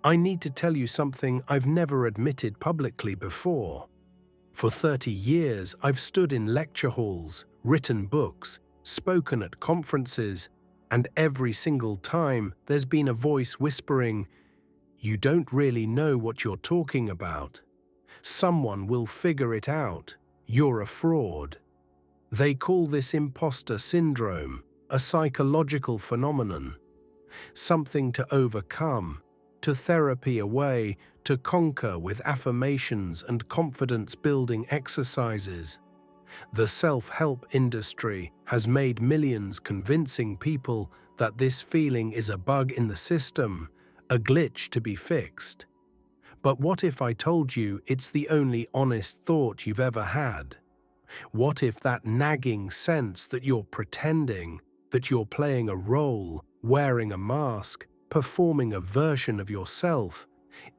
I need to tell you something I've never admitted publicly before. For 30 years, I've stood in lecture halls, written books, spoken at conferences, and every single time there's been a voice whispering, "You don't really know what you're talking about. Someone will figure it out. You're a fraud." They call this imposter syndrome, a psychological phenomenon, something to overcome, to therapy away, to conquer with affirmations and confidence-building exercises. The self-help industry has made millions convincing people that this feeling is a bug in the system, a glitch to be fixed. But what if I told you it's the only honest thought you've ever had? What if that nagging sense that you're pretending, that you're playing a role, wearing a mask, performing a version of yourself,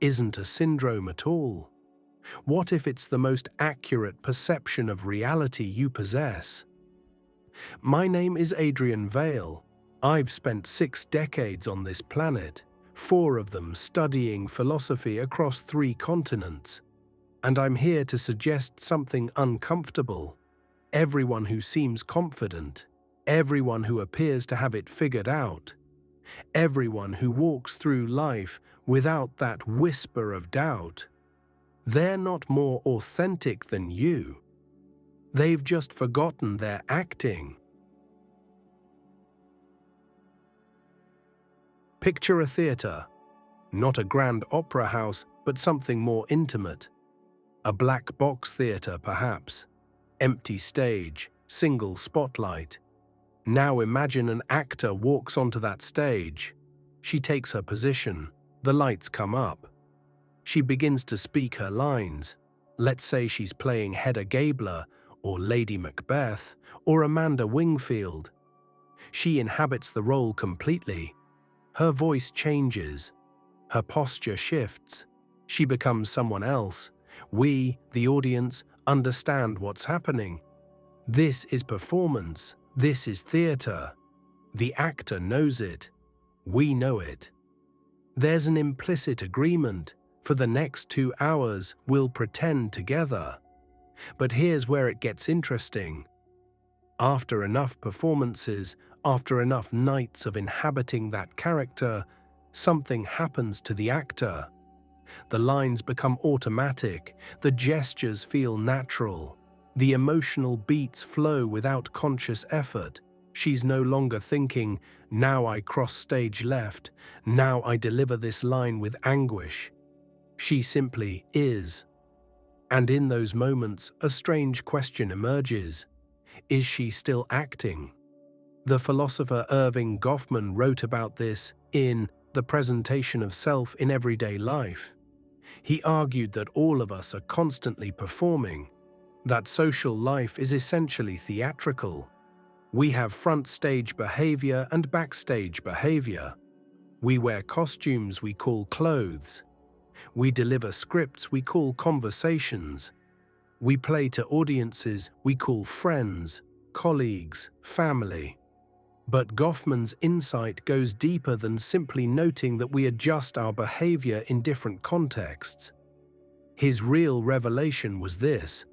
isn't a syndrome at all? What if it's the most accurate perception of reality you possess? My name is Adrian Vale. I've spent 6 decades on this planet, 4 of them studying philosophy across 3 continents. And I'm here to suggest something uncomfortable. Everyone who seems confident, everyone who appears to have it figured out, everyone who walks through life without that whisper of doubt, they're not more authentic than you. They've just forgotten their acting. Picture a theater, not a grand opera house, but something more intimate. A black box theater, perhaps. Empty stage, single spotlight. Now imagine an actor walks onto that stage. She takes her position. The lights come up. She begins to speak her lines. Let's say she's playing Hedda Gabler, or Lady Macbeth, or Amanda Wingfield. She inhabits the role completely. Her voice changes. Her posture shifts. She becomes someone else. We, the audience, understand what's happening. This is performance. This is theater. The actor knows it. We know it. There's an implicit agreement. For the next 2 hours, we'll pretend together. But here's where it gets interesting. After enough performances, after enough nights of inhabiting that character, something happens to the actor. The lines become automatic, the gestures feel natural, the emotional beats flow without conscious effort. She's no longer thinking, "Now I cross stage left, now I deliver this line with anguish." She simply is. And in those moments, a strange question emerges. Is she still acting? The philosopher Erving Goffman wrote about this in The Presentation of Self in Everyday Life. He argued that all of us are constantly performing, that social life is essentially theatrical. We have front stage behavior and backstage behavior. We wear costumes we call clothes. We deliver scripts we call conversations. We play to audiences we call friends, colleagues, family. But Goffman's insight goes deeper than simply noting that we adjust our behavior in different contexts. His real revelation was this: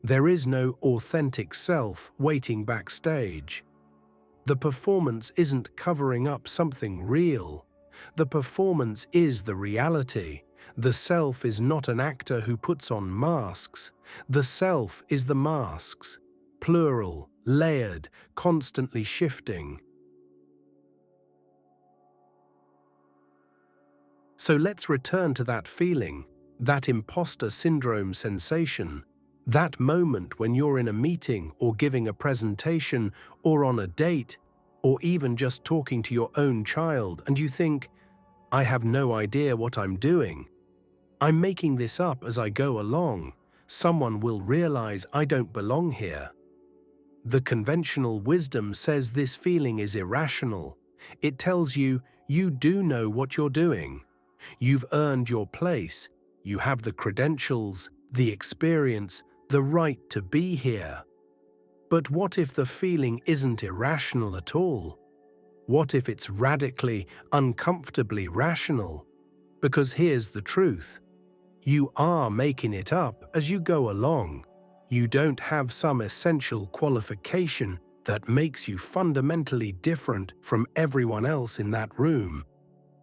there is no authentic self waiting backstage. The performance isn't covering up something real. The performance is the reality. The self is not an actor who puts on masks. The self is the masks, plural, layered, constantly shifting. So let's return to that feeling, that imposter syndrome sensation, that moment when you're in a meeting or giving a presentation or on a date or even just talking to your own child and you think, "I have no idea what I'm doing. I'm making this up as I go along. Someone will realize I don't belong here." The conventional wisdom says this feeling is irrational. It tells you, you do know what you're doing. You've earned your place. You have the credentials, the experience, the right to be here. But what if the feeling isn't irrational at all? What if it's radically, uncomfortably rational? Because here's the truth. You are making it up as you go along. You don't have some essential qualification that makes you fundamentally different from everyone else in that room.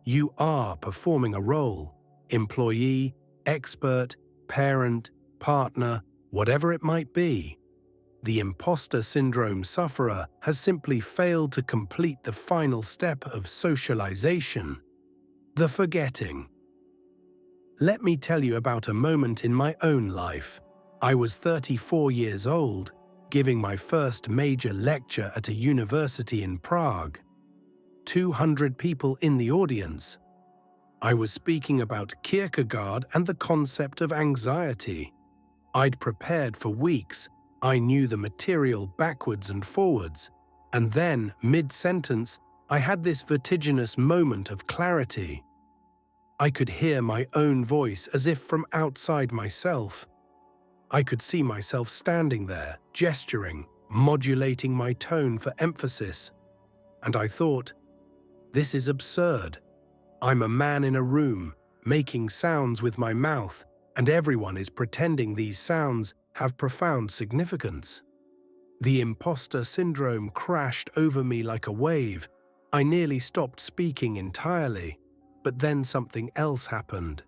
You are performing a role: employee, expert, parent, partner, whatever it might be. The imposter syndrome sufferer has simply failed to complete the final step of socialization: the forgetting. Let me tell you about a moment in my own life. I was 34 years old, giving my first major lecture at a university in Prague. 200 people in the audience. I was speaking about Kierkegaard and the concept of anxiety. I'd prepared for weeks. I knew the material backwards and forwards. And then, mid-sentence, I had this vertiginous moment of clarity. I could hear my own voice as if from outside myself. I could see myself standing there, gesturing, modulating my tone for emphasis. And I thought, this is absurd. I'm a man in a room, making sounds with my mouth, and everyone is pretending these sounds have profound significance. The imposter syndrome crashed over me like a wave. I nearly stopped speaking entirely, but then something else happened.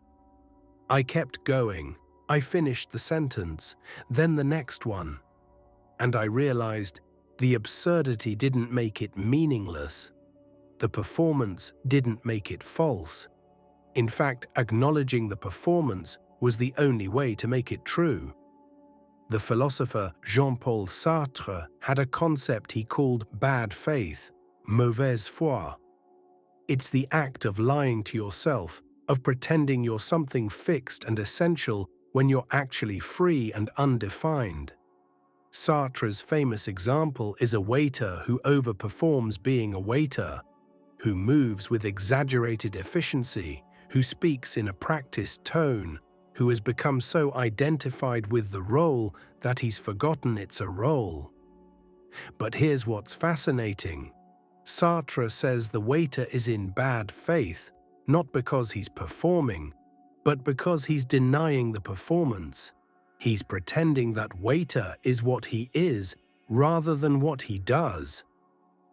I kept going. I finished the sentence, then the next one. And I realized the absurdity didn't make it meaningless. The performance didn't make it false. In fact, acknowledging the performance was the only way to make it true. The philosopher Jean-Paul Sartre had a concept he called bad faith, mauvaise foi. It's the act of lying to yourself, of pretending you're something fixed and essential when you're actually free and undefined. Sartre's famous example is a waiter who overperforms being a waiter, who moves with exaggerated efficiency, who speaks in a practiced tone, who has become so identified with the role that he's forgotten it's a role. But here's what's fascinating. Sartre says the waiter is in bad faith, not because he's performing, but because he's denying the performance. He's pretending that waiter is what he is rather than what he does.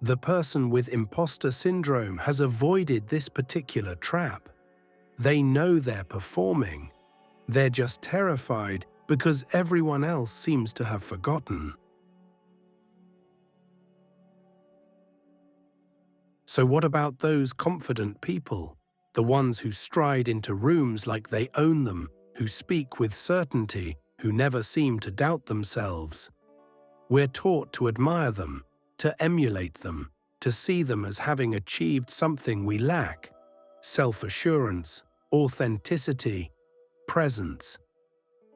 The person with imposter syndrome has avoided this particular trap. They know they're performing. They're just terrified because everyone else seems to have forgotten. So what about those confident people? The ones who stride into rooms like they own them, who speak with certainty, who never seem to doubt themselves. We're taught to admire them, to emulate them, to see them as having achieved something we lack: self-assurance, authenticity, presence.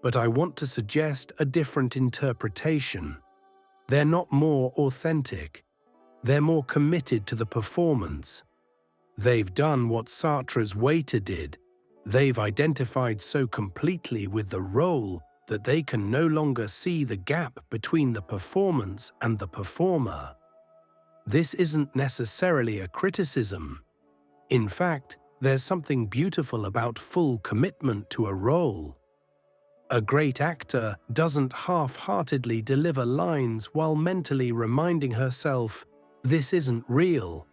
But I want to suggest a different interpretation. They're not more authentic. They're more committed to the performance. They've done what Sartre's waiter did. They've identified so completely with the role that they can no longer see the gap between the performance and the performer. This isn't necessarily a criticism. In fact, there's something beautiful about full commitment to a role. A great actor doesn't half-heartedly deliver lines while mentally reminding herself, this isn't real.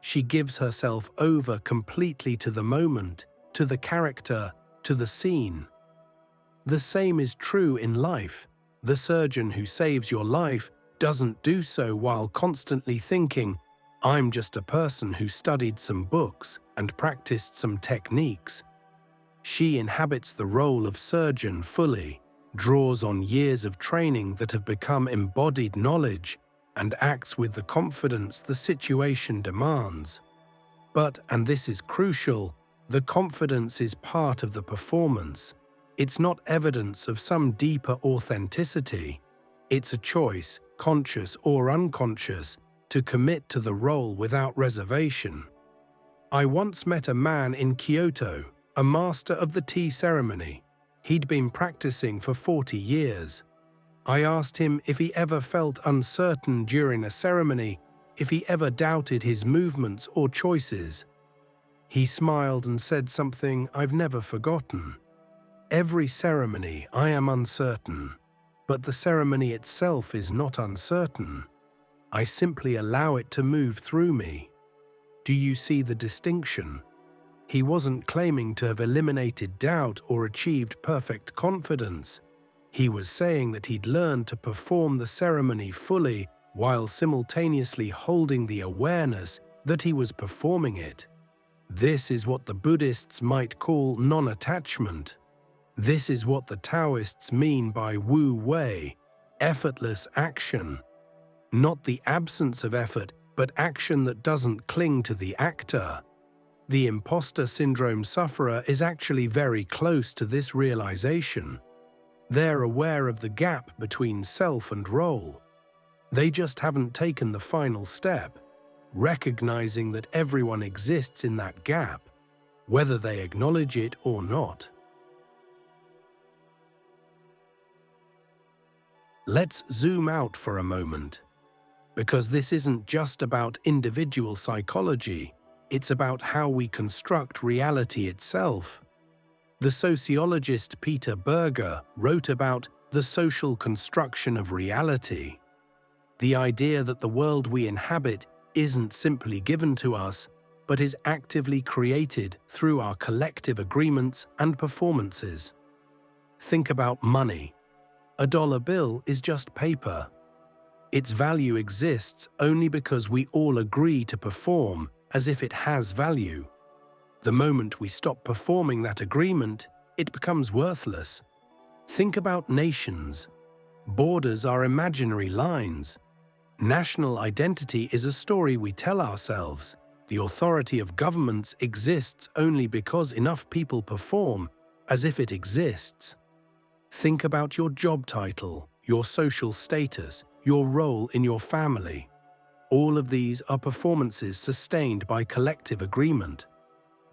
She gives herself over completely to the moment, to the character, to the scene. The same is true in life. The surgeon who saves your life doesn't do so while constantly thinking, I'm just a person who studied some books and practiced some techniques. She inhabits the role of surgeon fully, draws on years of training that have become embodied knowledge, and acts with the confidence the situation demands. But, and this is crucial, the confidence is part of the performance. It's not evidence of some deeper authenticity. It's a choice, conscious or unconscious, to commit to the role without reservation. I once met a man in Kyoto, a master of the tea ceremony. He'd been practicing for 40 years. I asked him if he ever felt uncertain during a ceremony, if he ever doubted his movements or choices. He smiled and said something I've never forgotten. Every ceremony I am uncertain, but the ceremony itself is not uncertain. I simply allow it to move through me. Do you see the distinction? He wasn't claiming to have eliminated doubt or achieved perfect confidence. He was saying that he'd learned to perform the ceremony fully while simultaneously holding the awareness that he was performing it. This is what the Buddhists might call non-attachment. This is what the Taoists mean by Wu Wei, effortless action. Not the absence of effort, but action that doesn't cling to the actor. The imposter syndrome sufferer is actually very close to this realization. They're aware of the gap between self and role. They just haven't taken the final step, recognizing that everyone exists in that gap, whether they acknowledge it or not. Let's zoom out for a moment, because this isn't just about individual psychology, it's about how we construct reality itself. The sociologist Peter Berger wrote about the social construction of reality, the idea that the world we inhabit isn't simply given to us, but is actively created through our collective agreements and performances. Think about money. A dollar bill is just paper. Its value exists only because we all agree to perform as if it has value. The moment we stop performing that agreement, it becomes worthless. Think about nations. Borders are imaginary lines. National identity is a story we tell ourselves. The authority of governments exists only because enough people perform as if it exists. Think about your job title, your social status, your role in your family. All of these are performances sustained by collective agreement.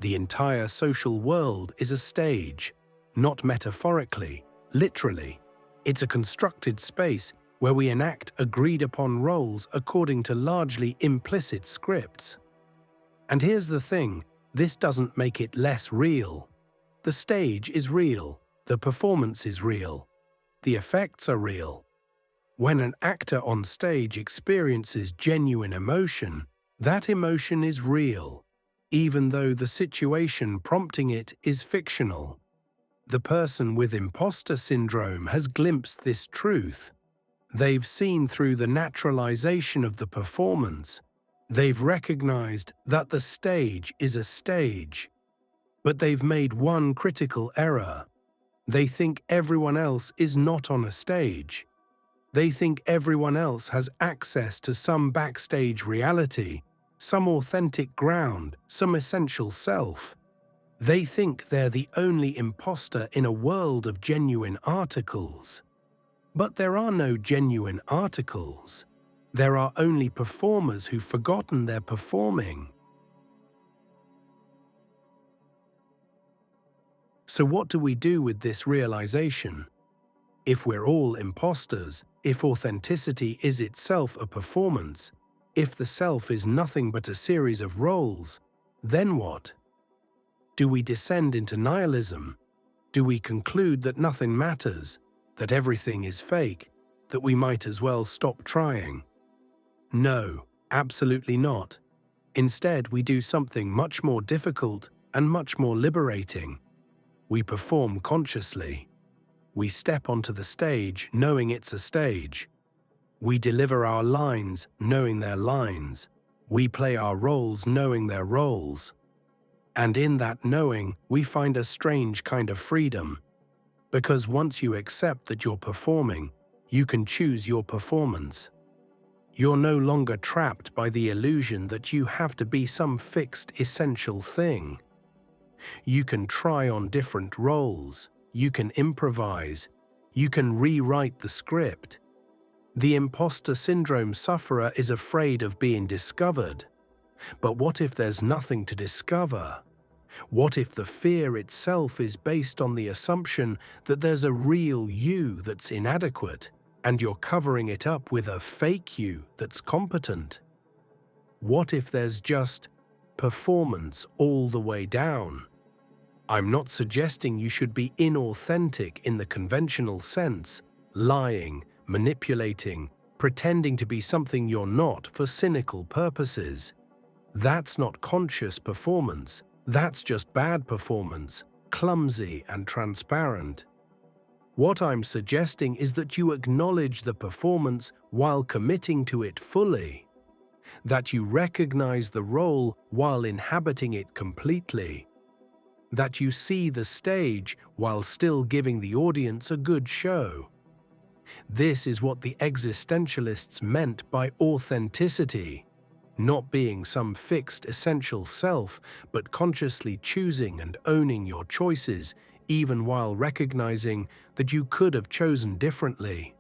The entire social world is a stage, not metaphorically, literally. It's a constructed space where we enact agreed-upon roles according to largely implicit scripts. And here's the thing, this doesn't make it less real. The stage is real. The performance is real. The effects are real. When an actor on stage experiences genuine emotion, that emotion is real, even though the situation prompting it is fictional. The person with imposter syndrome has glimpsed this truth. They've seen through the naturalization of the performance. They've recognized that the stage is a stage. But they've made one critical error. They think everyone else is not on a stage. They think everyone else has access to some backstage reality, some authentic ground, some essential self. They think they're the only imposter in a world of genuine articles. But there are no genuine articles. There are only performers who've forgotten they're performing. So what do we do with this realization? If we're all imposters, if authenticity is itself a performance, if the self is nothing but a series of roles, then what? Do we descend into nihilism? Do we conclude that nothing matters, that everything is fake, that we might as well stop trying? No, absolutely not. Instead, we do something much more difficult and much more liberating. We perform consciously. We step onto the stage knowing it's a stage. We deliver our lines knowing they're lines. We play our roles knowing they're roles. And in that knowing, we find a strange kind of freedom. Because once you accept that you're performing, you can choose your performance. You're no longer trapped by the illusion that you have to be some fixed, essential thing. You can try on different roles. You can improvise. You can rewrite the script. The imposter syndrome sufferer is afraid of being discovered. But what if there's nothing to discover? What if the fear itself is based on the assumption that there's a real you that's inadequate, and you're covering it up with a fake you that's competent? What if there's just performance all the way down. I'm not suggesting you should be inauthentic in the conventional sense, lying, manipulating, pretending to be something you're not for cynical purposes. That's not conscious performance, that's just bad performance, clumsy and transparent. What I'm suggesting is that you acknowledge the performance while committing to it fully, that you recognize the role while inhabiting it completely, that you see the stage while still giving the audience a good show. This is what the existentialists meant by authenticity, not being some fixed essential self, but consciously choosing and owning your choices, even while recognizing that you could have chosen differently.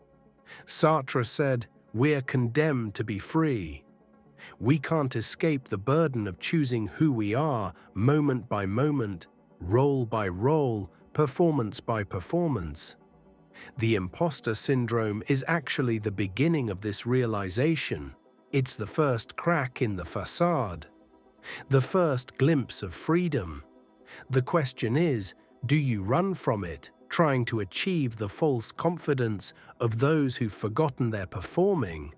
Sartre said, "We're condemned to be free." We can't escape the burden of choosing who we are, moment by moment, role by role, performance by performance. The imposter syndrome is actually the beginning of this realization. It's the first crack in the facade, the first glimpse of freedom. The question is, do you run from it, trying to achieve the false confidence of those who've forgotten they're performing?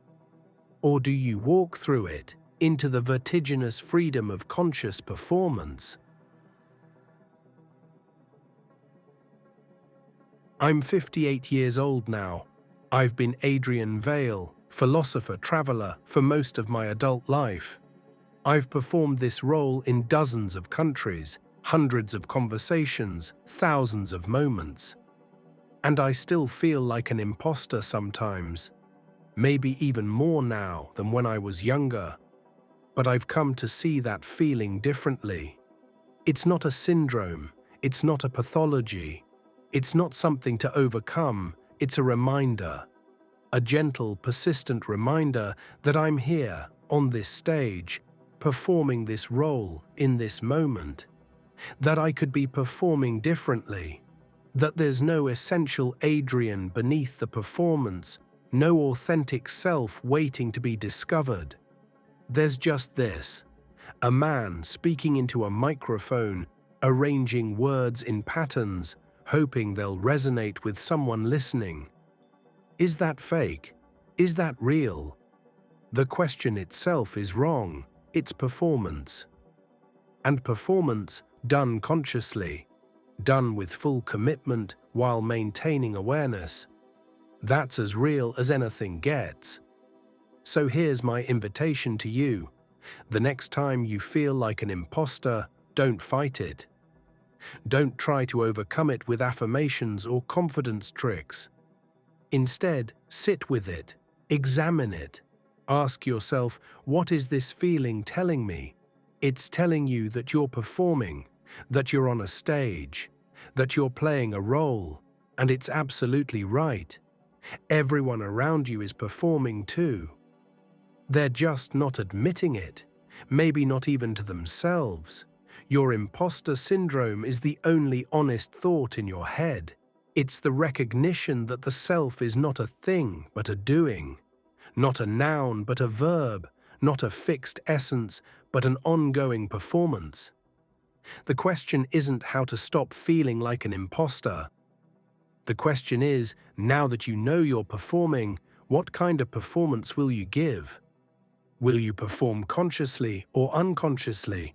Or do you walk through it, into the vertiginous freedom of conscious performance? I'm 58 years old now. I've been Adrian Vale, philosopher traveler, for most of my adult life. I've performed this role in dozens of countries, hundreds of conversations, thousands of moments. And I still feel like an imposter sometimes, maybe even more now than when I was younger. But I've come to see that feeling differently. It's not a syndrome, it's not a pathology. It's not something to overcome, it's a reminder. A gentle, persistent reminder that I'm here, on this stage, performing this role in this moment. That I could be performing differently. That there's no essential Adrian beneath the performance, no authentic self waiting to be discovered. There's just this: a man speaking into a microphone, arranging words in patterns, hoping they'll resonate with someone listening. Is that fake? Is that real? The question itself is wrong. It's performance. And performance, done consciously, done with full commitment while maintaining awareness, that's as real as anything gets. So here's my invitation to you. The next time you feel like an imposter, don't fight it. Don't try to overcome it with affirmations or confidence tricks. Instead, sit with it, examine it. Ask yourself, what is this feeling telling me? It's telling you that you're performing, that you're on a stage, that you're playing a role, and it's absolutely right. Everyone around you is performing too. They're just not admitting it, maybe not even to themselves. Your imposter syndrome is the only honest thought in your head. It's the recognition that the self is not a thing but a doing, not a noun but a verb, not a fixed essence but an ongoing performance. The question isn't how to stop feeling like an imposter. The question is, now that you know you're performing, what kind of performance will you give? Will you perform consciously or unconsciously?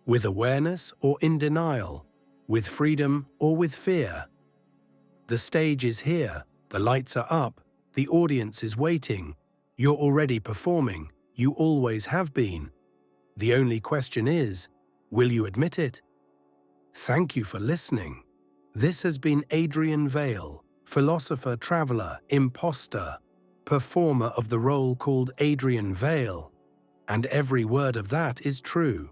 With awareness or in denial? With freedom or with fear? The stage is here, the lights are up, the audience is waiting. You're already performing, you always have been. The only question is, will you admit it? Thank you for listening. This has been Adrian Vale, philosopher, traveler, imposter, performer of the role called Adrian Vale. And every word of that is true.